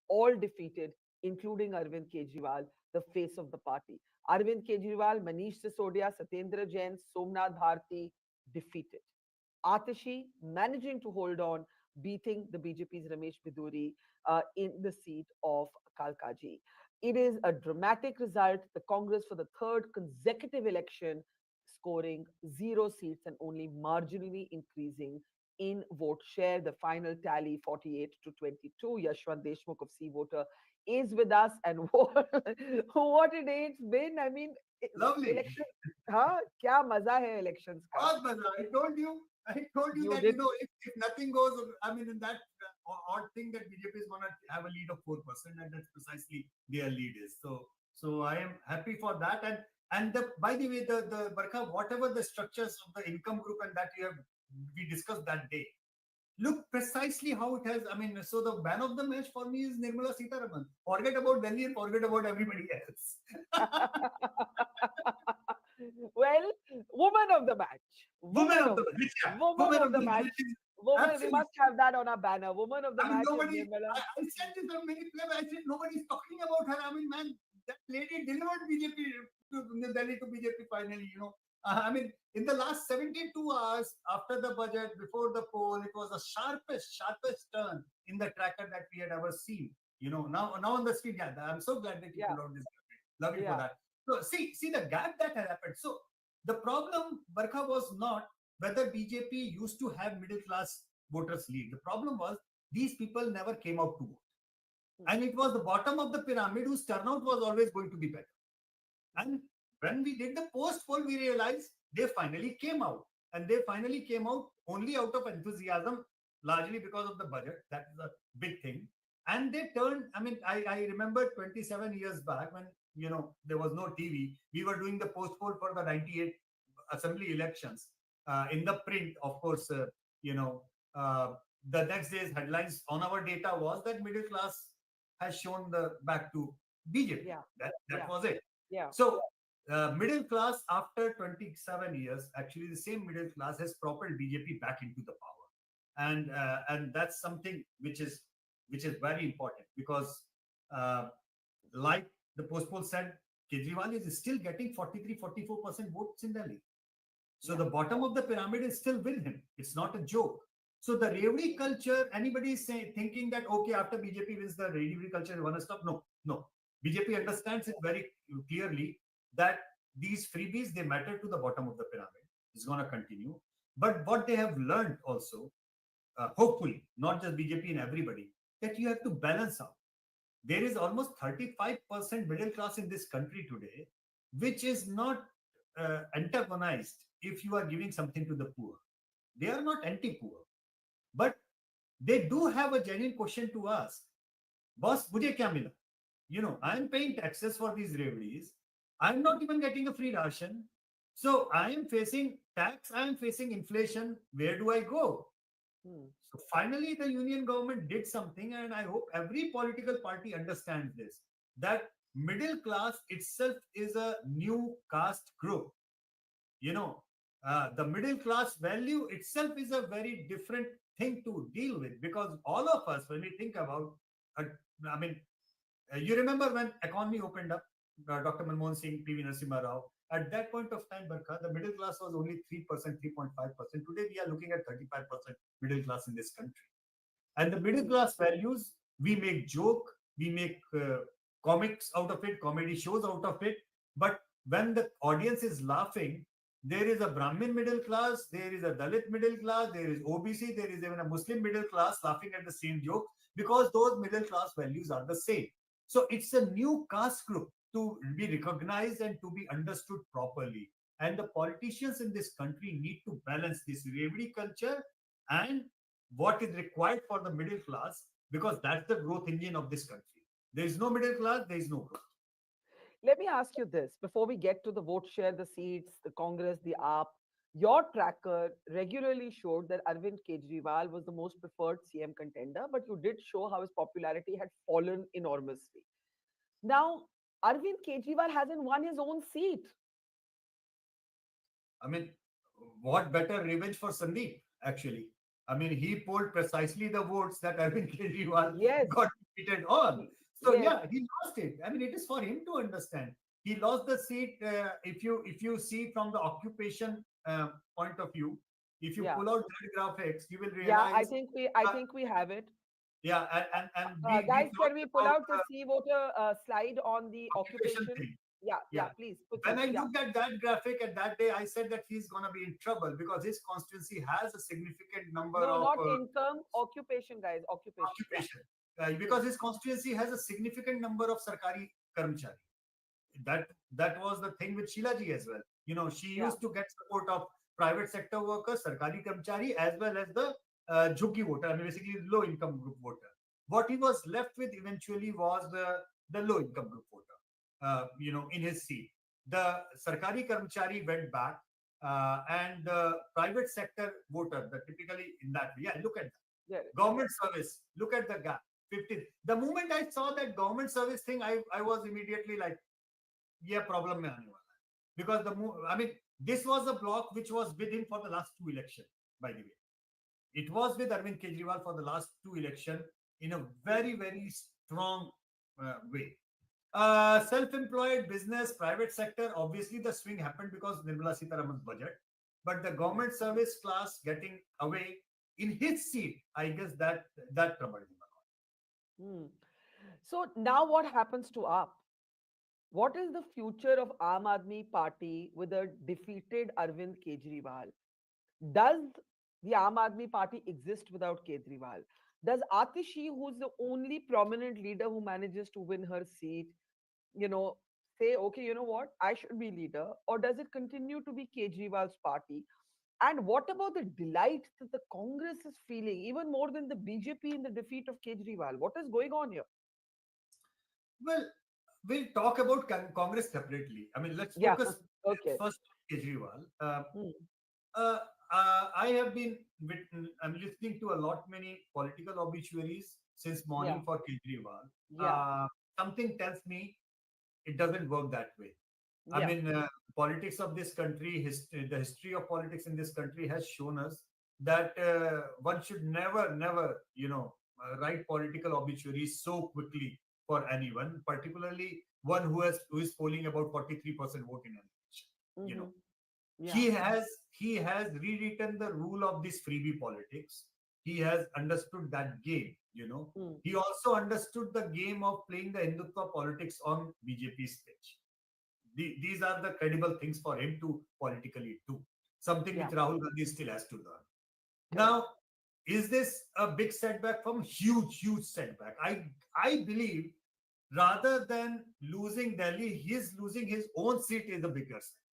all defeated, including Arvind Kejriwal, the face of the party. Arvind Kejriwal, Manish Sisodia, Satyendra Jain, Somnath Bharti defeated. Atashi managing to hold on, beating the BJP's Ramesh Biduri in the seat of Kalkaji. It is a dramatic result. The Congress, for the third consecutive election, scoring zero seats and only marginally increasing in vote share. The final tally 48 to 22. Yashwant Deshmukh of Sea Voter is with us. And what a day it's been. I mean, Lovely. election, हाँ क्या मजा है elections का. बहुत मजा. I told you You that, did. if nothing goes, I mean, in that odd thing that BJP is going to have a lead of 4%, and that's precisely their lead is. So I am happy for that. And by the way, the Barkha, whatever the structures of the income group and that we discussed that day, look precisely how it has. I mean, so the man of the match for me is Nirmala Sitharaman. Forget about Delhi and forget about everybody else. Well, woman of the match. Women of the match. Yeah. Woman of the match. Woman, we Absolutely. must have that on our banner. Woman of the I mean, match is nobody. Nirmala. I said this on many clubs. I said nobody's talking about her. I mean, man, that lady delivered BJP to Delhi to BJP finally. I mean, in the last 72 hours after the budget, before the poll, it was the sharpest turn in the tracker that we had ever seen. Now on the street, yeah, I'm so glad that you put out this. Love you for that. So see the gap that had happened. So the problem, Barkha, was not whether BJP used to have middle class voters lead. The problem was these people never came out to vote. And it was the bottom of the pyramid whose turnout was always going to be better. And when we did the post poll, we realized they finally came out. And they finally came out only out of enthusiasm, largely because of the budget. That is a big thing. And they turned, I mean, I remember 27 years back when, there was no TV. We were doing the post poll for the 98 assembly elections. In the print, of course, the next day's headlines on our data was that middle class has shown the back to BJP. Yeah. That was it. Yeah. So middle class after 27 years, actually the same middle class has propelled BJP back into the power, and that's something which is very important because like the post poll said, Kejriwal is still getting 43-44% votes in Delhi. So the bottom of the pyramid is still with him. It's not a joke. So the Revdi culture, anybody is thinking that, okay, after BJP wins, the Revdi culture is going to stop. No. BJP understands it very clearly that these freebies, they matter to the bottom of the pyramid. It's going to continue. But what they have learned also, hopefully, not just BJP and everybody, that you have to balance out. There is almost 35% middle class in this country today, which is not antagonized if you are giving something to the poor. They are not anti-poor. But they do have a genuine question to ask. Boss, mujhe kya mila? I'm paying taxes for these Revdis. I'm not even getting a free ration. So I am facing tax, I am facing inflation. Where do I go? So finally, the union government did something, and I hope every political party understands this, that middle class itself is a new caste group. The middle class value itself is a very different thing to deal with, because all of us, when we think about, you remember when economy opened up, Dr. Manmohan Singh, PV Narasimha Rao, at that point of time, Barkha, the middle class was only 3%, 3.5%. Today, we are looking at 35% middle class in this country. And the middle class values, we make joke, we make comics out of it, comedy shows out of it. But when the audience is laughing, there is a Brahmin middle class, there is a Dalit middle class, there is OBC, there is even a Muslim middle class laughing at the same joke, because those middle class values are the same. So it's a new caste group to be recognized and to be understood properly. And the politicians in this country need to balance this Revdi culture and what is required for the middle class, because that's the growth engine of this country. There is no middle class, there is no growth. Let me ask you this before we get to the vote share, the seats, the Congress, the AAP. Your tracker regularly showed that Arvind Kejriwal was the most preferred CM contender, but you did show how his popularity had fallen enormously. Now, Arvind Kejriwal hasn't won his own seat. I mean, what better revenge for Sandeep, actually? I mean, he polled precisely the votes that Arvind Kejriwal got it all. So Yes. yeah, he lost it. I mean, it is for him to understand. He lost the seat. If you see from the occupation point of view, if you Yeah. pull out that graphics, you will Yeah. I realize. think we I Uh, think we have it. yeah, and we Guys, can talked we pull about out the sea water slide on the occupation occupation? thing. Yeah. Yeah. Yeah. Please put When it. I Yeah. looked at that graphic at that day, I said that he's gonna be in trouble because his constituency has a significant number No, of not income. Occupation, guys. Occupation. Yeah. occupation, Hmm. because his constituency has a significant number of sarkari karmchari. That was the thing with Shilaji as well. She Yeah. used to get support of private sector workers, sarkari karmchari, as well as the jhuggi voter, I mean basically low income group voter. What he was left with eventually was the low income group voter. In his seat, the sarkari karmchari went back, and the private sector voter, the typically in that way. Yeah, look at that. Yeah. Yeah. Government service. Look at the gap. 50. The moment I saw that government service thing, I was immediately like, yeah, problem mein aane wala hai. Because I mean, this was a block which was with him for the last two elections, by the way. It was with Arvind Kejriwal for the last two elections in a very, very strong way. Self-employed business, private sector, obviously the swing happened because Nirmala Sitaraman's budget. But the Hmm. government service class getting away in his seat, I guess that troubled him a lot. Hmm. So now what happens to AAP? What is the future of Aam Aadmi Party with a defeated Arvind Kejriwal? Does the Aam Aadmi Party exist without Kejriwal? Does Atishi, who's the only prominent leader who manages to win her seat, you know, say, okay, you know what, I should be leader? Or does it continue to be Kejriwal's party? And what about the delight that the Congress is feeling, even more than the BJP in the defeat of Kejriwal? What is going on here? Well, we'll talk about Congress separately. I mean, let's Yeah. focus Okay. first on Kejriwal. Hmm. Uh, I have been I'm listening to a lot many political obituaries since Yeah. morning for Kejriwal. Yeah. Something tells me it doesn't work that way. I Yeah. mean, politics of this country, the history of politics in this country has shown us that one should never, write political obituaries so quickly for anyone, particularly one who is polling about 43% vote in an election. You know, Hmm. Yeah. he has rewritten the rule of this freebie politics. He has understood that game. Hmm. He also understood the game of playing the Hindutva politics on BJP's stage. These are the credible things for him to politically do. Something Yeah. which Rahul Gandhi still has to learn. Correct. Now, is this a big setback from huge setback? I believe rather than losing Delhi, he's losing his own seat is the bigger setback.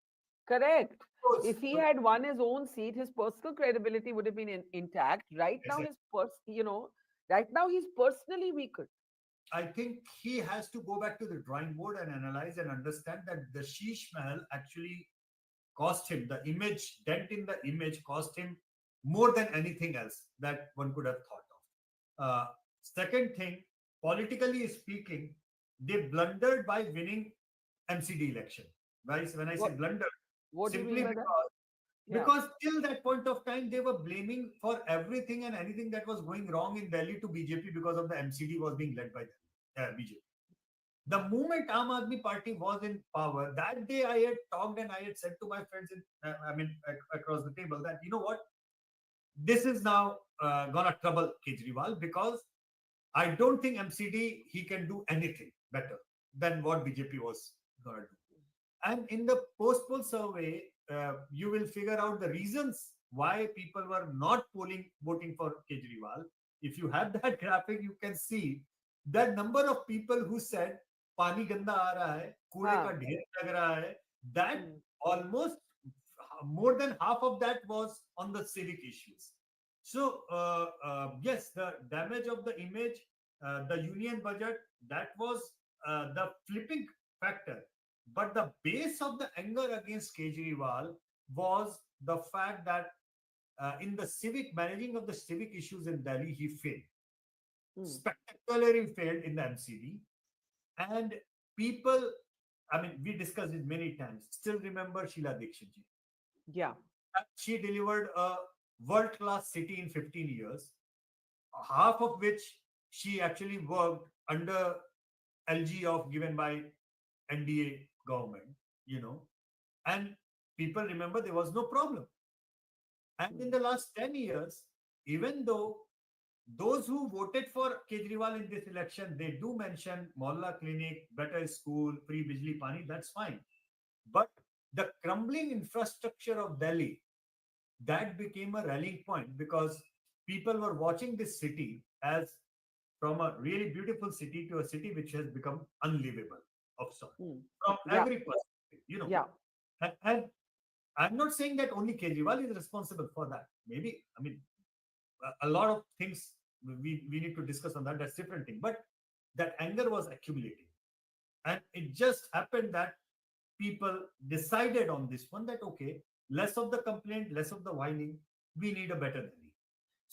Correct. Because, If he had won his own seat, his personal credibility would have been intact. Right now, exactly. right now he's personally weakened. I think he has to go back to the drawing board and analyze and understand that the Sheesh Mahal actually cost him the image, dent in the image cost him more than anything else that one could have thought of. Second thing, politically speaking, they blundered by winning MCD election. Guys, when I say What blunder, What do you mean simply by that? because Yeah. because till that point of time they were blaming for everything and anything that was going wrong in Delhi to BJP because of the MCD was being led by the BJP. The moment Aam Aadmi Party was in power, that day I had talked and I had said to my friends, across the table, that this is now gonna trouble Kejriwal because I don't think MCD he can do anything better than what BJP was gonna do. And in the post-poll survey, you will figure out the reasons why people were not voting for Kejriwal. If you have that graphic, you can see that number of people who said पानी गंदा आ रहा है, कूड़े का Huh. ढेर लग रहा है. That Hmm. almost more than half of that was on the civic issues. So yes, the damage of the image, the union budget, that was the flipping factor. But the base of the anger against Kejriwal was the fact that in the managing of the civic issues in Delhi, he failed. Hmm. Spectacularly failed in the MCD. And people, I mean, we discussed it many times, still remember Sheila Dikshit ji. Yeah. She delivered a world class city in 15 years, half of which she actually worked under LG of given by NDA government, you know, and people remember there was no problem. And in the last 10 years, even though those who voted for Kejriwal in this election, they do mention Mohalla clinic, better school, free bijli pani, that's fine. But the crumbling infrastructure of Delhi, that became a rallying point because people were watching this city as from a really beautiful city to a city which has become unlivable of sort Hmm. from Yeah, every perspective, you know. yeah. And I'm not saying that only Kejriwal is responsible for that. Maybe, I mean, a lot of things we need to discuss on that. That's different thing. But that anger was accumulating. And it just happened that people decided on this one that, okay, less of the complaint, less of the whining, we need a better Delhi.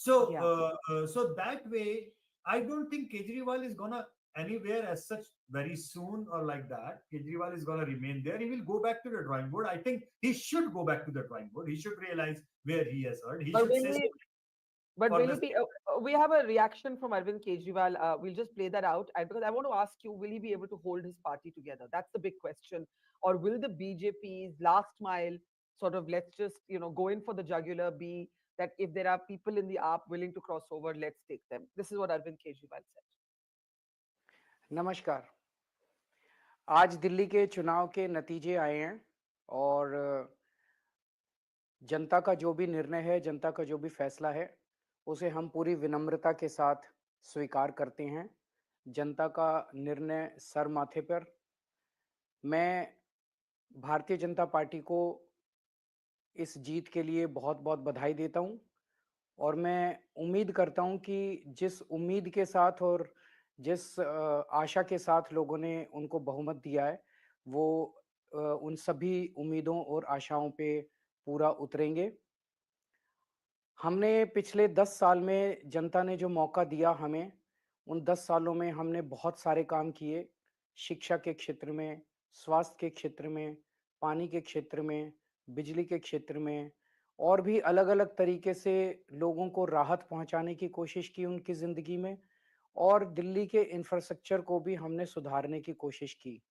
So, Yeah. so that way, I don't think Kejriwal is gonna anywhere as such very soon or like that. Kejriwal is gonna remain there. He will go back to the drawing board. I think he should go back to the drawing board. He should realize where he has hurt. He But should will say he? something But for will he this. be? We have a reaction from Arvind Kejriwal. We'll just play that out, and because I want to ask you, will he be able to hold his party together? That's the big question. Or will the BJP's last mile sort of let's just go in for the jugular be that if there are people in the app willing to cross over, let's take them. This is what Arvind Kejriwal said. नमस्कार। आज दिल्ली के चुनाव के नतीजे आए हैं और जनता का जो भी निर्णय है, जनता का जो भी फैसला है, उसे हम पूरी विनम्रता के साथ स्वीकार करते हैं। जनता का निर्णय सर माथे पर। मैं भारतीय जनता पार्टी को इस जीत के लिए बहुत-बहुत बधाई देता हूं और मैं उम्मीद करता हूं कि जिस उम्मीद के साथ और जिस आशा के साथ लोगों ने उनको बहुमत दिया है, वो उन सभी उम्मीदों और आशाओं पे पूरा उतरेंगे। हमने पिछले 10 साल में जनता ने जो मौका दिया हमें, उन 10 सालों में हमने बहुत सारे काम किए। शिक्षा के क्षेत्र में, स्वास्थ्य के क्षेत्र में, पानी के क्षेत्र में, बिजली के क्षेत्र में और भी अलग-अलग तरीके से लोगों को राहत पहुंचाने की कोशिश की उनकी ज़िंदगी में और दिल्ली के इंफ्रास्ट्रक्चर को भी हमने सुधारने की कोशिश की।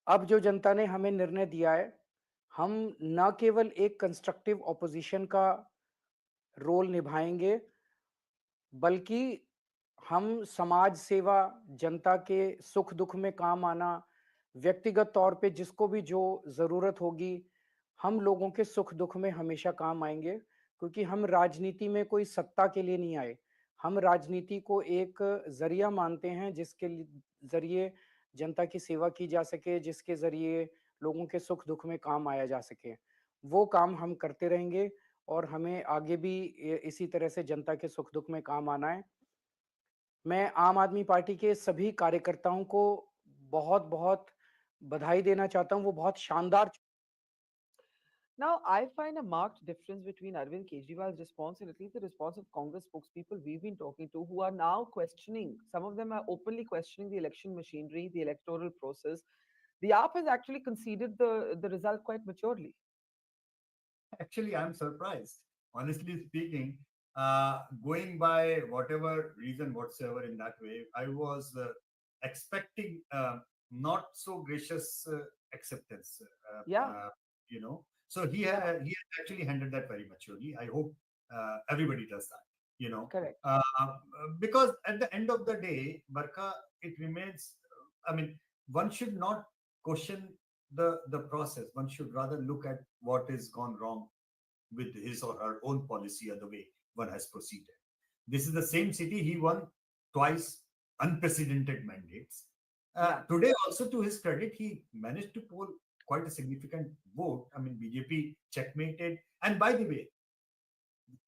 अब जो जनता ने हमें निर्णय दिया है, हम ना केवल एक कंस्ट्रक्टिव ऑपोजिशन का रोल निभाएंगे, बल्कि हम समाज सेवा, जनता के सुख-दुख में काम आना, व्यक्तिगत तौर पे जिसको भी जो ज़रूरत होगी, हम लोगों के सुख-दुख में हमेशा काम आएँगे, क्योंकि हम राजनीति में कोई सत्ता के लिए नहीं आए। हम राजनीति को एक ज़रिया मानते हैं, जिसके ज़रिए जनता की सेवा की जा सके, जिसके ज़रिए लोगों के सुख-दुख में काम आया जा सके। वो काम हम करते रहेंगे और हमें आगे भी इसी तरह से जनता के सुख-दुख में काम आना है। मैं आम आदमी पार्टी के सभी कार्यकर्ताओं को बहुत-बहुत बधाई देना चाहता हूँ। वो बहुत शानदार Now, I find a marked difference between Arvind Kejriwal's response and at least the response of Congress spokespeople we've been talking to who are now questioning, some of them are openly questioning the election machinery, the electoral process. The AAP has actually conceded the result quite maturely. Actually, I'm surprised. Honestly speaking, going by whatever reason whatsoever in that way, I was expecting not so gracious acceptance. Yeah. You know, so he has actually handled that very maturely. I hope everybody does that. You know, Correct. because at the end of the day, Barkha, it remains. I mean, one should not question the process. One should rather look at what has gone wrong with his or her own policy or the way one has proceeded. This is the same city he won twice, unprecedented mandates. Today, also to his credit, he managed to poll quite a significant vote. I mean, BJP checkmated. And by the way,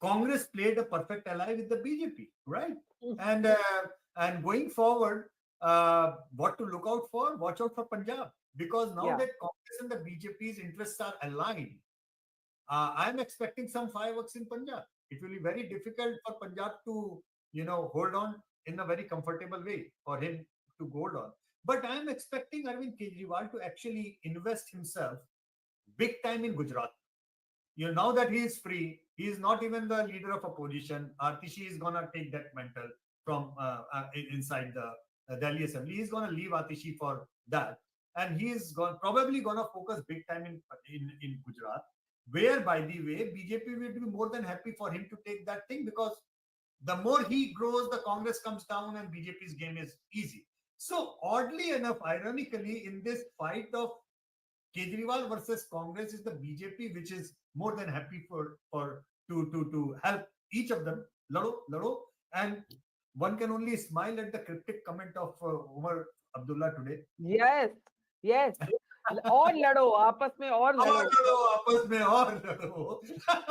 Congress played a perfect ally with the BJP, right? And going forward, what to look out for? Watch out for Punjab, because now that Congress and the BJP's interests are aligned, I am expecting some fireworks in Punjab. It will be very difficult for Punjab to, hold on in a very comfortable way for him to hold on. But I am expecting Arvind Kejriwal to actually invest himself big time in Gujarat. Now that he is free, he is not even the leader of opposition. Artishi is gonna take that mantle from inside the Delhi Assembly. He's going to leave Atishi for that, and he is probably going to focus big time in Gujarat, where, by the way, BJP will be more than happy for him to take that thing, because the more he grows, the Congress comes down and BJP's game is easy. So oddly enough, ironically, in this fight of Kejriwal versus Congress, is the BJP which is more than happy to help each of them. Lado, and one can only smile at the cryptic comment of Umar Abdullah today. Yes, yes. और लड़ो आपस में और लड़ो.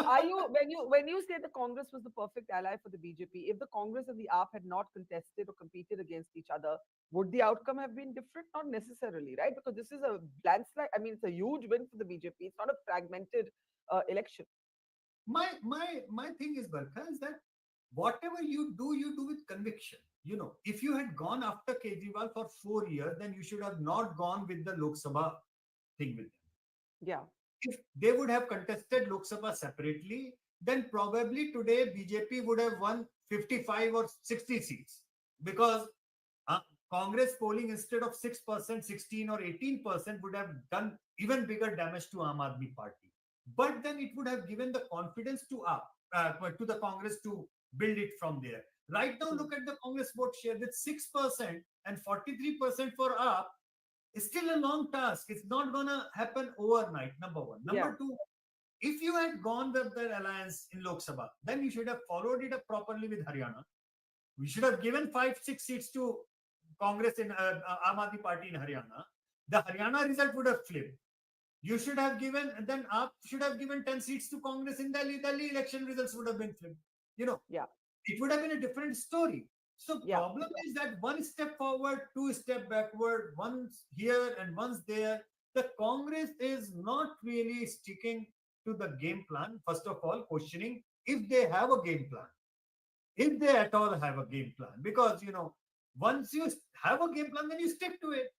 Are you when you say the Congress was the perfect ally for the BJP, if the Congress and the AAP had not contested or competed against each other, would the outcome have been different? Not necessarily, right? Because this is a landslide. I mean, it's a huge win for the BJP. It's not a fragmented election. My thing is, Barkha, is that whatever you do with conviction. If you had gone after Kejriwal for 4 years, then you should have not gone with the Lok Sabha thing with them. Yeah. If they would have contested Lok Sabha separately, then probably today BJP would have won 55 or 60 seats, because Congress polling instead of 6%, 16 or 18% would have done even bigger damage to Aam Aadmi Party. But then it would have given the confidence to the Congress to build it from there. Right now, look at the Congress vote share with 6% and 43% for AAP. It's still a long task. It's not going to happen overnight, number one. Number two, if you had gone with the alliance in Lok Sabha, then you should have followed it up properly with Haryana. We should have given 5-6 seats to Congress in Aam Aadmi Party in Haryana. The Haryana result would have flipped. You should have given, and then AAP should have given 10 seats to Congress in Delhi. Delhi election results would have been flipped. It would have been a different story. So problem is that one step forward, two step backward, once here and once there. The Congress is not really sticking to the game plan. First of all, questioning if they have a game plan, if they at all have a game plan, because once you have a game plan, then you stick to it.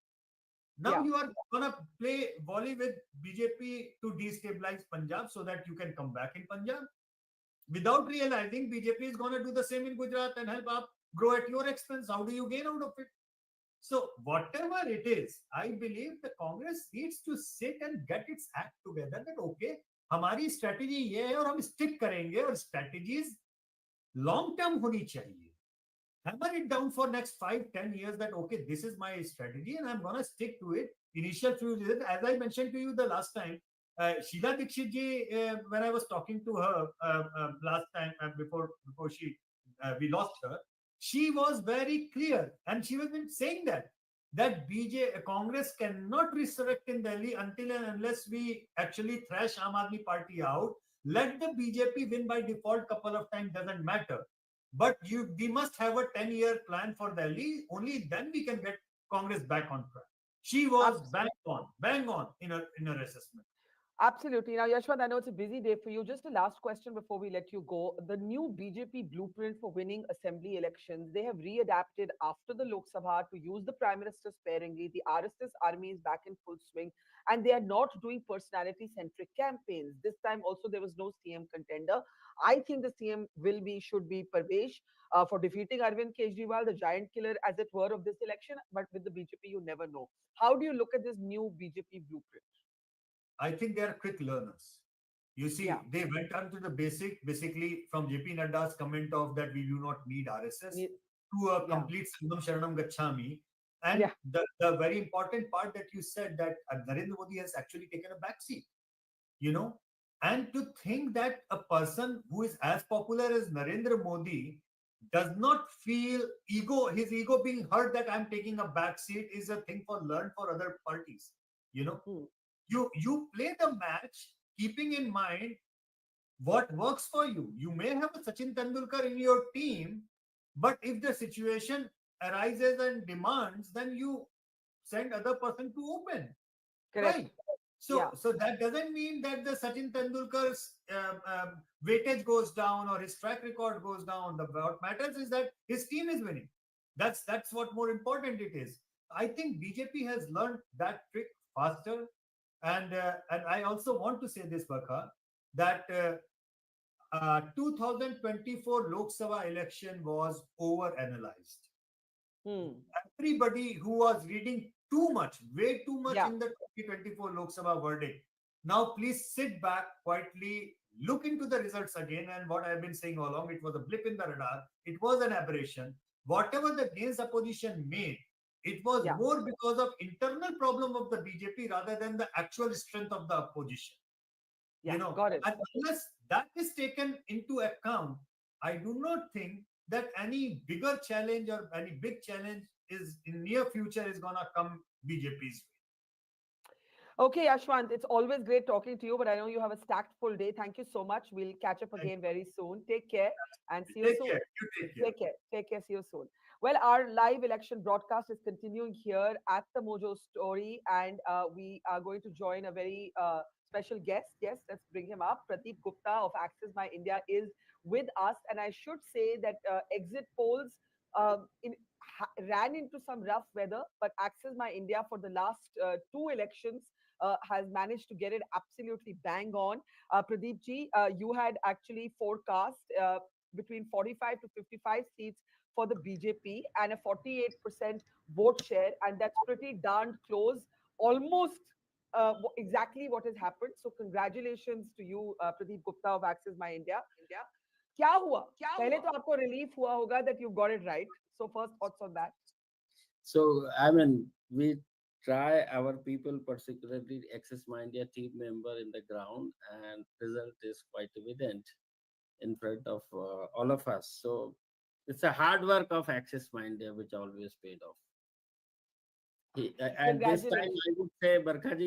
Now you are gonna play volley with BJP to destabilize Punjab so that you can come back in Punjab. Without realizing, BJP is gonna do the same in Gujarat and help up grow at your expense. How do you gain out of it? So whatever it is, I believe the Congress needs to sit and get its act together. That okay, हमारी strategy ये है और हम stick करेंगे, और strategies long term होनी चाहिए. Hammer it down for next 5-10 years that okay, this is my strategy and I'm gonna stick to it. Initial few years, as I mentioned to you the last time, Sheila Dikshit ji, when I was talking to her last time before we lost her, she was very clear, and she was been saying that Congress cannot resurrect in Delhi until and unless we actually thrash Aam Aadmi Party out. Let the BJP win by default couple of times, doesn't matter. But we must have a 10-year plan for Delhi. Only then we can get Congress back on track. She was bang on in her assessment. Absolutely. Now, Yashwant, I know it's a busy day for you. Just a last question before we let you go. The new BJP blueprint for winning assembly elections, they have readapted after the Lok Sabha to use the Prime Minister sparingly. The RSS army is back in full swing, and they are not doing personality-centric campaigns. This time also there was no CM contender. I think the CM should be Parvesh for defeating Arvind Kejriwal, the giant killer, as it were, of this election. But with the BJP, you never know. How do you look at this new BJP blueprint? I think they are quick learners. You see, they went on to the basically from JP Nadda's comment of that we do not need RSS to a complete Sangam Sharanam Gachami. And the very important part that you said that Narendra Modi has actually taken a backseat, and to think that a person who is as popular as Narendra Modi does not feel his ego being hurt that I'm taking a backseat is a thing learned for other parties, You play the match keeping in mind what works for you. You may have a Sachin Tendulkar in your team, but if the situation arises and demands, then you send other person to open. Correct. Right? So that doesn't mean that the Sachin Tendulkar's weightage goes down or his track record goes down. What matters is that his team is winning. That's what more important it is. I think BJP has learned that trick faster. And I also want to say this, Barkha, that 2024 Lok Sabha election was over-analyzed. Hmm. Everybody who was reading too much, way too much Yeah. in the 2024 Lok Sabha verdict, now please sit back quietly, look into the results again. And what I've been saying all along, it was a blip in the radar. It was an aberration. Whatever the gains opposition made, it was Yeah. more because of internal problem of the BJP rather than the actual strength of the opposition. Yeah. Got it. And unless that is taken into account, I do not think that any bigger challenge or any big challenge is in near future is gonna come BJP's way. Okay, Yashwant, it's always great talking to you, but I know you have a stacked full day. Thank you so much. We'll catch up Thank again very soon. Take care and see you. you Take soon. care. You take care. Take care. Take care. See you soon. Well, our live election broadcast is continuing here at the Mojo Story, and we are going to join a very special guest. Yes, let's bring him up. Pradeep Gupta of Access My India is with us, and I should say that exit polls ran into some rough weather, but Access My India for the last two elections has managed to get it absolutely bang on. Pradeep ji, you had actually forecast between 45 to 55 seats for the BJP and a 48% vote share, and that's pretty darn close, almost exactly what has happened. So congratulations to you, Pradeep Gupta of Access My India. क्या हुआ? पहले तो आपको relief हुआ होगा that you got it right. So first thoughts on that. So, I mean, we try our people, particularly Access My India team member in the ground, and result is quite evident in front of all of us. So, it's a hard work of Access My India, which always paid off. At this time, Congratulations. I would say, Barkha ji,